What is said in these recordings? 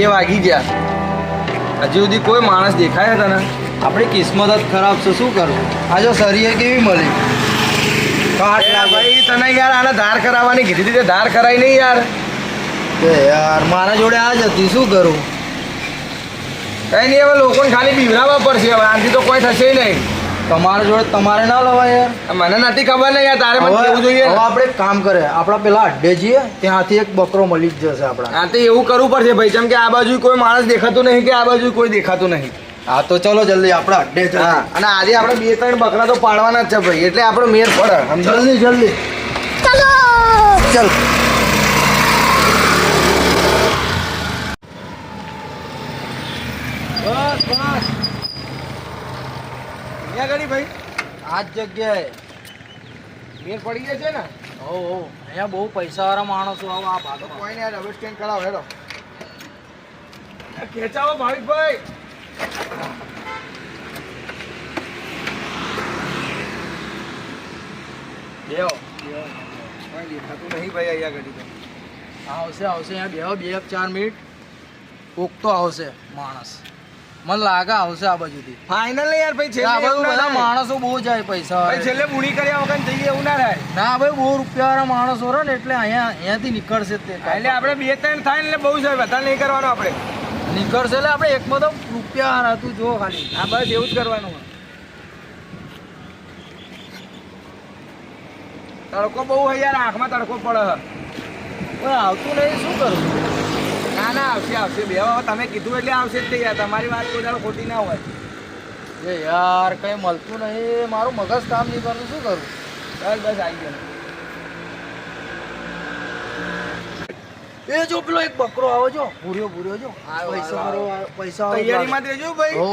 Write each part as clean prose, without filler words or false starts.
2 વાગી ગયા, હજી સુધી કોઈ માણસ દેખાય તને? આપણી કિસ્મત જ ખરાબ છે, શું કરું? આ જો સરીએ કેવી મળી ભાઈ તને યાર આને ધાર કરાવવાની કીધી હતી, ધાર કરાઈ નહીં યાર. યાર મારા જોડે આ જ હતી, શું કરું? કઈ નહીં, હવે લોકોને ખાલી બીવરાવવા પડશે. હવે આનાથી તો કોઈ થશે નહીં. તમારા જોડે તમારે ના લવાય યાર. મને નથી ખબર ને યાર, તારે મને કેવું જોઈએ. હવે આપણે એક કામ કરે, આપણા પેલા અડ્ડે જઈએ, ત્યાંથી એક બકરો મળી જ જશે આપણા. હા તો એવું કરવું પડશે ભાઈ, કેમ કે આ બાજુ કોઈ માણસ દેખાતું નહીં કે આ બાજુ કોઈ દેખાતું નહીં. હા તો ચલો જલ્દી આપણે અડ્ડે જઈએ. હા, અને આજે આપણે 2-3 બકરા તો પાડવાના જ છે ભાઈ, એટલે આપણો મેર પડે. જલ્દી જલ્દી ચલો ચલ. બસ બસ અહીંયા ગાડી ભાઈ, આ જ જગ્યાએ મેર પડી ગયા છે ને? હો અહીંયા બહુ પૈસાવાળા માણસો આવો આ ભાગો. કોઈ નહીં, યાર હવે સ્ટેન્ડ કરાવો હેડો. ખેંચાવો ભાવિકભાઈ. બેહો. કોઈ દેખાતું નહીં ભાઈ અહીંયા ગાડી તો. આવશે આવશે, અહીંયા બેહો 2-4 મિનિટ. કોક તો આવશે માણસ, મને લાગે આવશે આ બાજુથી. ફાઇનલ યાર ભાઈ, આ છેલ્લે બાજુ એવું ના બધા થાય. માણસો બહુ જાય પૈસા ભાઈ છેલ્લે મૂડી કર્યા વગર જઈએ એવું ના થાય. ના ભાઈ, બહુ રૂપિયાવાળા માણસો રહે ને એટલે અહીંયાથી નીકળશે તે. એટલે આપણે 2-3 થાય ને એટલે બહુ છે, વધારે નહીં કરવાનું આપણે. નીકળશે એટલે આપણે એકમાં તો રૂપિયા હતું જો ખાલી. હા બસ એવું જ કરવાનું. તડકો બહુ હોય યાર, આંખમાં તડકો પડે છે. કોઈ આવતું નહીં, શું કરું? ના ના, આવશે આવશે. બે હવે તમે કીધું એટલે આવશે જ તે યાર, તમારી વાત કોઈ દાડો ખોટી ના હોય. એ યાર કઈ મળતું નહીં, મારું મગજ કામ નહીં કરતું, શું કરું? બસ બસ આવી ગયો. એ જો પેલો એક બકરો આવે જો, ભૂર્યો જો. પૈસા તૈયારીમાં દેજો ભાઈ. હો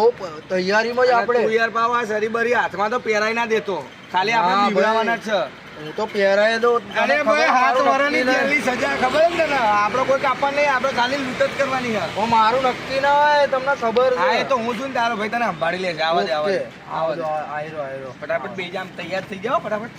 તૈયારીમાં જ આપણે. તું યાર પાવા સરી બરી હાથમાં તો પહેરાઈ ના દેતો, ખાલી આપણે હા, બીવડાવવાના જ છે. હું તો પહેરાય દઉં. અરે ભાઈ, 7 વર્ષની જેલની સજા ખબર છે ને? આપણે કોઈ કાપવા નહીં, આપણે ખાલી લૂંટ જ કરવાની યાર. ઓ મારું નક્કી ના હોય, તમને ખબર છે. હા એ તો હું છું ને તારો ભાઈ, તને સંભાળી લેજે. આવા જ આવા જ. આવા જ. આયરો ફટાફટ બે જામ તૈયાર થઈ જાઓ ફટાફટ.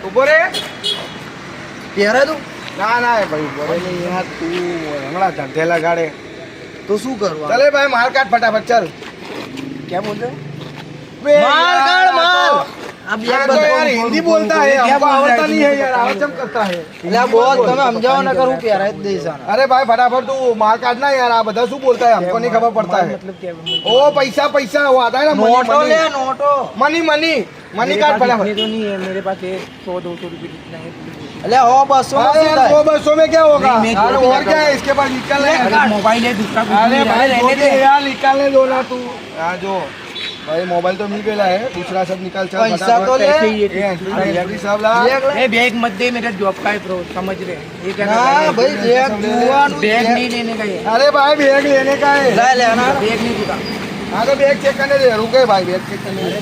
ઉભો રે. પહેરાય તું ના ના ભાઈ, ઉભો રે નહીં યાર, તું હમણાં ધંધે લગાડે તો શું કરવાનું? ચલે ભાઈ, માલ કાઢ ફટાફટ. ચાલ. क्या बोलते हैं? माल काट माल. अब यार तो यार हिंदी बोलता है, हमको आवड़ता नहीं है यार, आवाज करता है. એટલે બોલ, તમે સમજાવો ને કરું પહેરાય જ દઈશ આને. अरे भाई फटाफट तू माल काटना यार, आ બધા શું बोलता है हमको नहीं खबर पड़ता है. मतलब क्या? ओ पैसा पैसा वो आता है ना, नोटो ले, नोटो. मनी मनी मनी काट फटाफट. तो नहीं है मेरे पास, 100-200 रुपए जितना है. अरे हो बस अरे यार 100-200 में क्या होगा? नहीं, अरे और क्या है इसके पास, निकाल ले. मोबाइल है दूसरा. अरे भाई जो भी है यार निकालने दो ना तू. हाँ जो भाई मोबाइल तो मिल गया है, दूसरा सब निकाल. चल पैसा तो ले. ये सब ला. ये बैग मत दे, मेरा जॉब का है ब्रो, समझ रहे? ये क्या? हाँ भाई बैग नहीं लेने का है. अरे भाई बैग लेने का है. ले लेना, बैग नहीं दूंगा. हाँ तो बैग चेक करने दे, रुके भाई बैग चेक करने दे.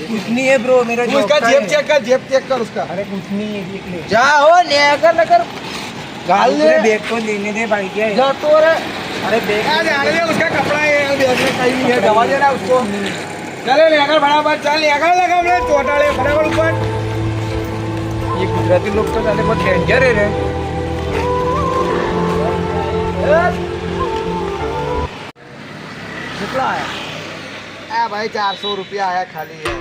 कुछ नहीं है ब्रो, मेरा जॉब उसका का जेब है. चेक कर, जेब चेक कर उसका. अरे कुछ नहीं है, देख ले. जा हो लेकर लेकर गाल ले. बैग को लेने दे भाई, क्या है? जा तो रे. अरे बैग अरे आने दे, उसका कपड़ा है यार, बैग में कहीं नहीं है, दवा देना उसको. चले लेकर फटाफट, चल लेकर लगा हमने चोटाड़े फटाफट ऊपर. ये गुजराती लोग तो साले बहुत डेंजर है रे. कितना आया? आ भाई 400 रुपया आया खाली है.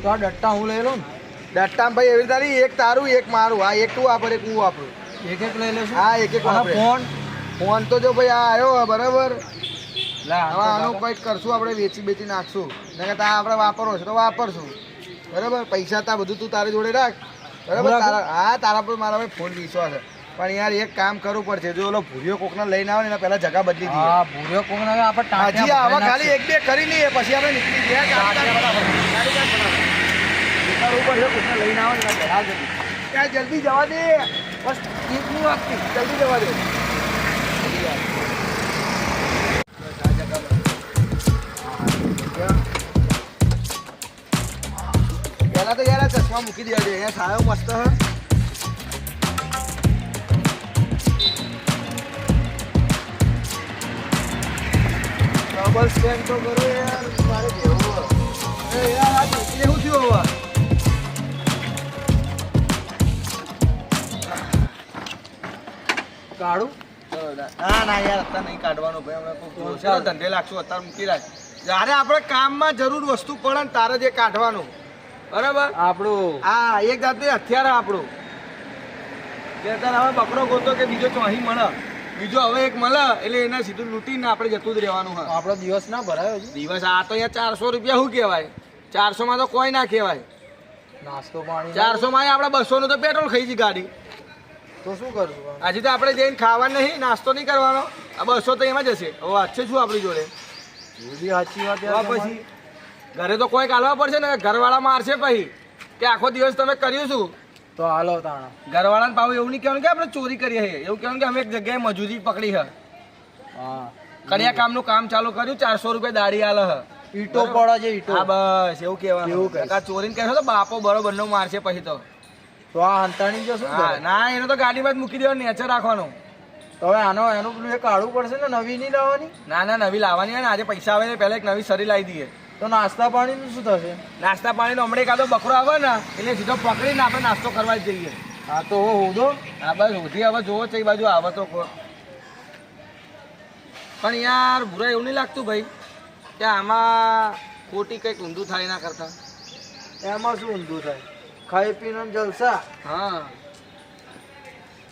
तो आ डट्टा હું લઈ લઉં ને. डट्टा भाई एवरी तारी एक तारू एक मारू. हाँ एक तू वापर एक હું वापरू. એક એક લઈ લેશું. હા એક એક વાપરે. ફોન ફોન તો જો ભાઈ આ આવ્યો બરાબર. લા હવે આનું કંઈક કરશું આપણે, વેચી બેચી નાખશું. નકર તો આ આપણે વાપરવો છે તો વાપરશું બરાબર. પૈસા તા બધું તું તારી જોડે રાખ બરાબર. તારા હા તારા પર મારા ભાઈ ફોન વિશ્વાસ છે, પણ યાર એક કામ કરવું પડશે. જો ઓલો ભૂરિયો કોકને લઈને આવે ને એના પહેલા જગા બદલી દઈએ. હા ભૂર્યો કોણ આવે આપણે ટાંટિયા. હજી આવા ખાલી એક બે કરી લઈએ પછી આપણે નીકળી ગયા. કરવું પડશે કોકને લઈને આવે ને એના પહેલા જલ્દી. ત્યાં જલ્દી જવા દે, બસ ટીપની વાગતી, જલ્દી જવા દે. પહેલા તો યાર આ ચશ્મા મૂકી દેવા જોઈએ, અહીંયા છાયો મસ્ત હ. ડબલ સ્કેન તો કરો યાર, મારે બેહવું છે. એ યાર આ ટેકીને શું થયું હવે? કાઢું ના ના યાર અત્યારે નહીં કાઢવાનું ભાઈ, અમે કોઈ જોશે ને ધંધે લાગશું, અત્યારે મૂકી રાખ. જ્યારે આપણે કામમાં જરૂર વસ્તુ પડે ને તારે જ એ કાઢવાનું, બરાબર? આપણું હા, એક જાતનું હથિયાર આપણું કે તારે હવે બકરો ગોતો કે બીજો ચોહી મળે, બીજો હવે એક મળે એટલે એને સીધું લૂંટીને આપણે જતું જ રહેવાનું. હા, આપણો દિવસ ના ભરાયો હજી. દિવસ આ તો અહીંયા 400 રૂપિયા શું કહેવાય? 400 માં તો કોઈ ના કહેવાય. નાસ્તો પાણી 400 માં આપણે 200 નું તો પેટ્રોલ ખાઈ ગઈ ગાડી. તો શું કરશું? હજી તો આપણે જઈને ખાવાનું નહીં, નાસ્તો નહીં કરવાનો. આ 200 તો એમાં જશે. હવે વાત છે શું આપણી જોડે? એ બી સાચી વાત હવે યાર પછી ઘરે તો કોઈ કાઢવા પડશે ને, ઘરવાળા મારશે પછી કે આખો દિવસ તમે કર્યું શું. તો હાલો તાણા. ઘરવાળાને પાછું એવું નહીં કહેવાનું કે આપણે ચોરી કરીએ છે, એવું કહેવાનું કે અમે એક જગ્યાએ મજૂરી પકડી છે, હા, કડિયા કામનું કામ ચાલુ કર્યું, 400 રૂપિયા દાડી આલે છે. ઈટો પડે છે ઈટો. હા બસ એવું કહેવાનું. એવું કહીશ. આ ચોરીને કહેશો તો બાપો બરોબર નો મારશે પછી તો. તો આ હંતાણી જો શું હા, કરે? ના એને તો ગાડીમાં જ મૂકી દેવાનું, નેચર રાખવાનું. તો હવે એનું પેલું એ કાઢવું પડશે ને, નવી નહીં લાવવાની. ના ના નવી લાવવાની હોય ને, આજે પૈસા આવે પહેલા એક નવી સરી લાવી દઈએ. તો નાસ્તા પાણીનું શું થશે? નાસ્તા પાણીનો હમણાં એકાદો બકરો આવે ને એટલે સીધો પકડીને આપણે નાસ્તો કરવા જ જઈએ. હા તો હોદો. હા બસ ઉધી હવે જોવો છે એ બાજુ આવે તો કહો. પણ યાર ભૂરા એવું નહીં લાગતું ભાઈ કે આમાં ખોટી કંઈક ઊંધું થાય ના કરતા? એમાં શું ઊંધું થાય? ખાઈ પીને જલસા. હા,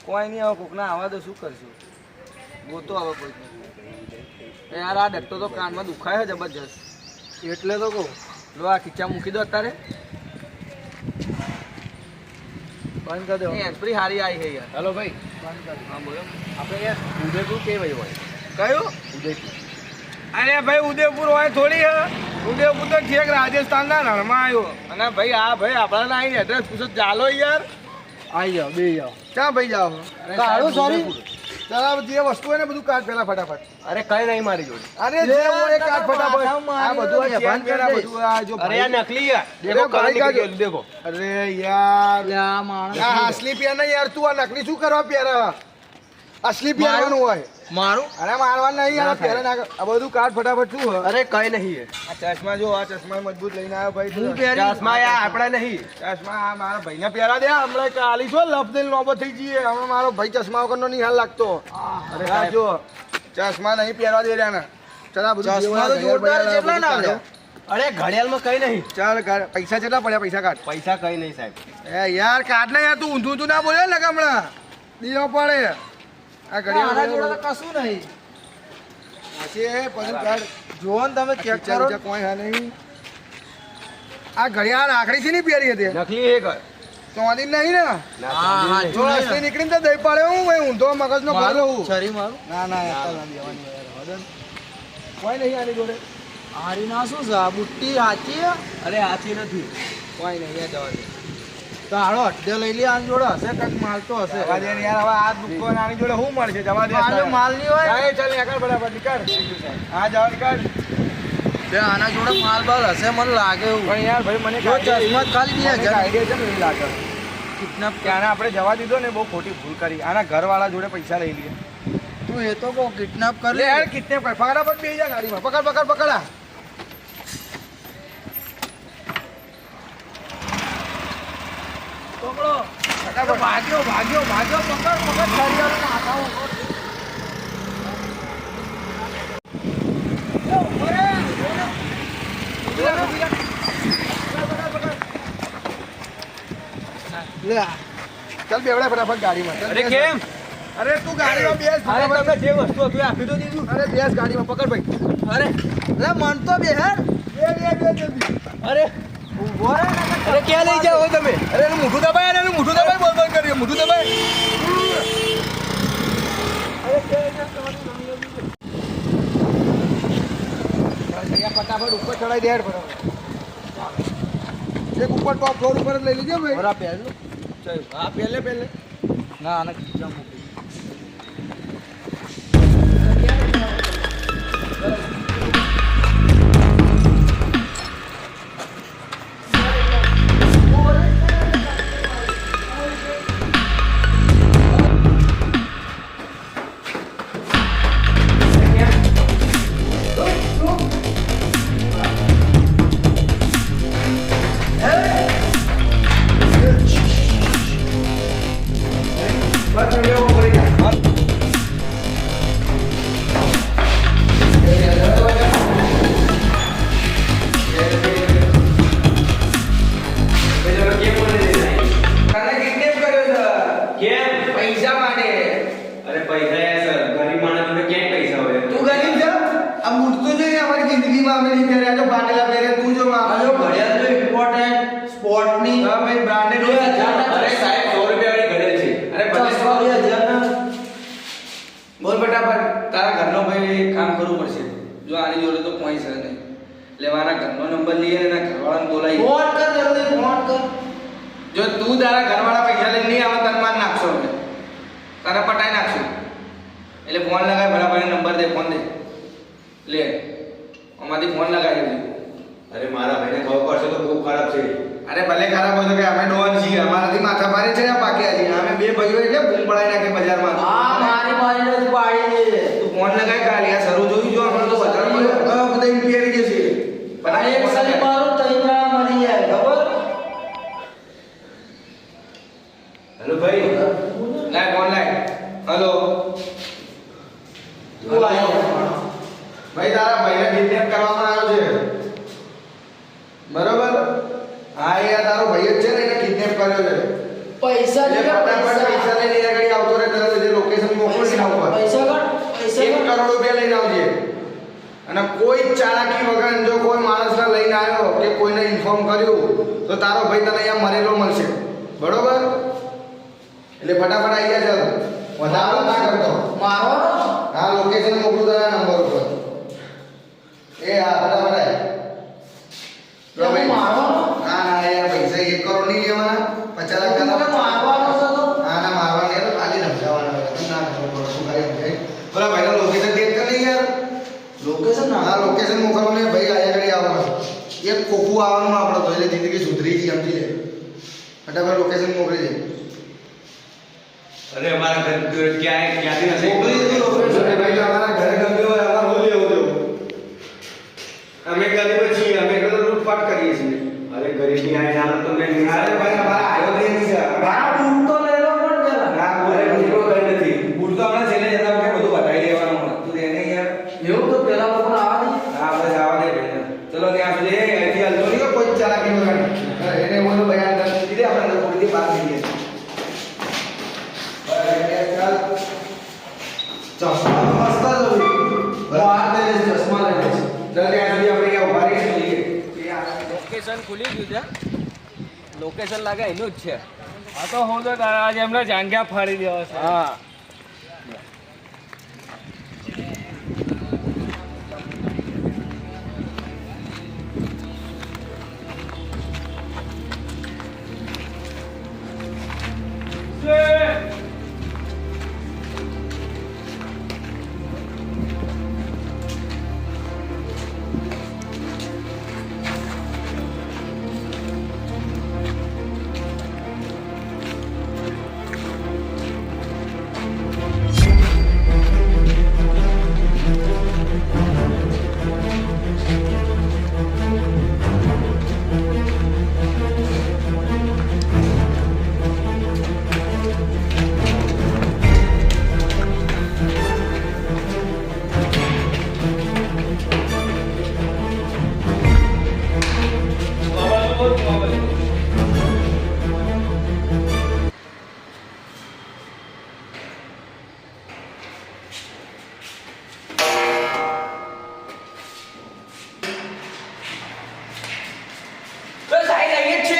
કોઈ નહીં, હવે કોકના આવા તો શું કરશું? ગોતો આવે કોઈ. યાર આ ડટ્ટો તો કાનમાં દુખાય છે જબરજસ્ત. એટલે તો કહું. લો આ ખીચા મૂકી દો અત્યારે. બંધ કરી દો. હેન્ડફ્રી હારી આવી છે યાર. હેલો ભાઈ. બંધ કરી. હા બોલો. આપણે યાર ઉદયપુર કેવાય હોય? કયું? ઉદયપુર. અરે ભાઈ ઉદયપુર હોય થોડી હે. ઉદયપુર તો ઠેક રાજસ્થાનના રણમાં આવ્યો. અને ભાઈ આ ભાઈ આપણાને આવીને એડ્રેસ પૂછો ચાલો યાર. આવી જાઓ, બે જાઓ. ક્યાં ભાઈ જાઓ? કાળું સોરી. ચાલો જે વસ્તુ હોય ને બધું કાઢ પેલા ફટાફટ. અરે કઈ નહીં મારી જોડે. અરે જે હોય એ કાઢ ફટાફટ. આ બધું આ ચેન પેન આ બધું આ જો અરે આ નકલી છે. દેખો દેખો ભાઈ કહાની કાઢો. નીકળી દેખો. અરે યાર એટલે આ માણસ આ અસલી પેન નહીં યાર, તું આ નકલી શું કરવા પહેરે? અસલી પહેરવાનું હોય. મારું. અરે મારવાનું નહીં યાર, પહેરે ના આ બધું કાઢ ફટાફટ. શું હોય અરે કઈ નહીં. આ ચશ્મા જો, આ ચશ્મા મજબૂત લઈને આવ્યો ભાઈ. હું પહેરી. ચશ્મા યાર આપણા નહીં. ચશ્મા આ મારા ભાઈને પહેરા દે. હમણાં કાલી છો લપ દઈને લોબો થઈ જઈએ. હમણાં મારો ભાઈ ચશ્મા વગરનો નહીં હાલ લાગતો. અરે આ જો ચશ્મા નહીં પહેરવા દે રહ્યા ને. ચાલ આ બધું ચશ્મા તો જોરદાર છે, કેટલા ના આવ્યા? અરે ઘડિયાળમાં કઈ નહીં. ચાલ પૈસા કેટલા પડ્યા? પૈસા કાઢ. પૈસા કઈ નહીં સાહેબ. એ યાર કાઢ ને યાર, તું ઊંધું ઊંધું ના બોલે ને હમણાં દીવો પડે. આ આના ઘડિયાળ જોડે તો કશું નહીં. છે બધું કાઢ. જુઓ ને તમે ચેક ખીચા કરો. બીજા કોઈ હા નહીં. આ ઘડિયાળ આખડી થી નહીં પહેરી હતી, નકલી એક. ચોથી નહીં ને. હા, હા, જો રસ્તે નીકળીને તો દઈ પાડ્યો હું ભાઈ, ઊંધો મગજનો ભરો હું. છરી મારું. ના ના યાર દેવાની યાર હદન. કોઈ નહીં આની જોડે. હારી ના શું છે? આ બુટ્ટી સાચી છે? અરે હાથી નથી. કોઈ નહીં યાર જવા દે. તો હાલો અડધે લઈ લે. આની જોડે હશે કંઈક માલ તો હશે. જવા દે ને યાર, હવે આ દુઃખો આની જોડે શું મળશે? જવા દે. માલ નહીં હોય. હા, ચાલ નીકળ ફટાફટ નીકળ. હા જવા નીકળ. બે આના જોડે માલ બાલ હશે મને લાગે એવું. પણ યાર ભાઈ મને જો ચશ્મા જ ખાલી 2000. આઈડિયા છે ને એવું લાગે કિડનેપ કે આને આપણે જવા દીધો ને બહુ ખોટી ભૂલ કરી. આના ઘરવાળા જોડે પૈસા લઈ લઈએ. તું એ તો કહું કિડનેપ કરી લે યાર કિડનેપ કર. ફટાફટ બેસી જા ગાડીમાં. પકડ પકડ પકડ આ. પકડો. ફટાફટ ભાગ્યો ભાગ્યો ભાગ્યો. પકડ પકડ ગાડીવાળાને હાથાઓ. લે આ. ચાલ બેવડે ફટાફટ ગાડીમાં. ચાલ, અરે બેસ. કેમ? અરે તું ગાડીમાં બેસ અરે ફટાફટ. તમે જે વસ્તુ હતું એ આપી તો દીધું. અરે બેસ ગાડીમાં. પકડ ભાઈ. અરે લે મન તો બે હે. બે જલ્દી. અરે ઊભો રહે ને. અરે ક્યાં લઈ જાઓ તમે? અરે એનું મોઢું દબાય. અરે એનું મોઢું દબાય. બોલ બોલ કરીએ. મોઢું દબાય. ફટાફટ ઉપર ચડાઈ દે ફટાફટ. એક ઉપર ટોપ ફ્લોર ઉપર જ લઈ લીધો ભાઈ. બરા પહેલું. ચાલ હા પહેલે પહેલે. ના આને ખીચા મૂકી. મારી જોડે તો કોઈ છે નહીં એટલે મારા ઘરનો નંબર લઈએ એના ઘરવાળાને બોલાવી ફોન કર જલ્દી ફોન કર. જો તું તારા ઘરવાળા પૈસા લઈને નહીં આવે તને માર નાખશો અમે તારા પટાઈ નાખશું એટલે ફોન લગાય બરાબર નંબર દે ફોન દે લે આમાંથી ફોન લગાવી દે અરે મારા ભાઈને ખબર પડશે તો બહુ ખરાબ છે. અરે ભલે ખરાબ હોય તો કે અમે ડોન છીએ અમારાથી માથા ભારે છે આ પાક્યા છીએ અમે બે ભાઈઓ એટલે બૂમ પડાઈ નાખે બજારમાં આ મારી બાજુ જ પાડી દે. તું ફોન લગાય કાલે આ શરૂ જોયું જો આપણે તો વધારે બધા ઇમ્પિયર જશે આ એક સરી મારું તઈ જણા મરી જાય ખબર. હેલો ભાઈ. લાય ફોન લાય હલો તું આયો. ભાઈ તારા ભાઈને કિડનેપ કરવામાં આવ્યો છે બરોબર હા એ આ તારો ભાઈ જ છે ને એને કિડનેપ કર્યો છે પૈસા એટલે દીધા, ફટાફટ પૈસા લઈને અહીંયા આગળ આવતો રહે તરત જે લોકેશન મોકલો ને એના ઉપર પૈસા કર પૈસા 1 કર. કરોડ રૂપિયા લઈને આવજે અને કોઈ જ ચાલાકી વગર જો કોઈ માણસને લઈને આવ્યો કે કોઈને ઇન્ફોર્મ કર્યું તો તારો ભાઈ તને અહીંયા મરેલો મળશે બરોબર એટલે ફટાફટ આવી જા ચાલ વધારો ના કરતો મારવાનો. હા લોકેશન મોકલું તારા નંબર ઉપર એ હા ફટાફટ આય એ હું મારવાનો. ના ના યાર પૈસા 1 કરોડ નહીં લેવાના 50 લાખ મને મારવાનો છે તો. ના ના મારવા નહીં તો ખાલી ધમકાવાના તમે ના ખબર પડે શું કાંઈ સમજાય બોલા ભાઈનો લોકેશન ચેક કરી લે યાર લોકેશન ના. હા લોકેશન મોકલો ને ભાઈ આયા ઘડી આવવાનું એક ખોખું આવવાનું આપણે તો એટલે જિંદગી સુધરી ગઈ સમજી લે ફટાફટ લોકેશન મોકલી દે અરે અમારા ઘર ક્યાંથી હશે? મોકલી દીધું લોકેશન ભાઈ જો અમારા ઘરે ગમ્યું હોય અમારે હું લેવું દેવું અમે ગરીબ છીએ, અમે તો લૂંટફાટ કરીએ છીએ. અરે ગરીબી આય ના તો મેં અરે ભાઈ અમારા આયો દે નહીં છે મારા બૂટ તો લઈ લો પણ જરા. ના અરે ગરીબો કઈ નથી. બૂટ તો હમણાં છેલ્લે જતા વખતે બધું બતાવી દેવાનું તું એને યાર એવું તો પેલા લોકો આવા દે. હા બસ આવા દે ભાઈ ચલો ત્યાં સુધી અહીંથી હાલતો નહીં કોઈ ચાલાકી વગર એને એવું બયાન કરી દીધી આપણે તો પૂરી બહાર નીકળીએ ચશ્મા મસ્ત ચશ્મા લઈ લઈશ ચાલ ત્યાં સુધી આપણે અહીંયા ઉભા રહીશું જોઈએ લોકેશન ખુલી ગયું છે. લોકેશન લાગે એનું જ છે. આ તો હું તો તારા આજે એમને જાંગ્યા ફાડી દેવા છે. હા. તો સાહેબ આવીએ જ છે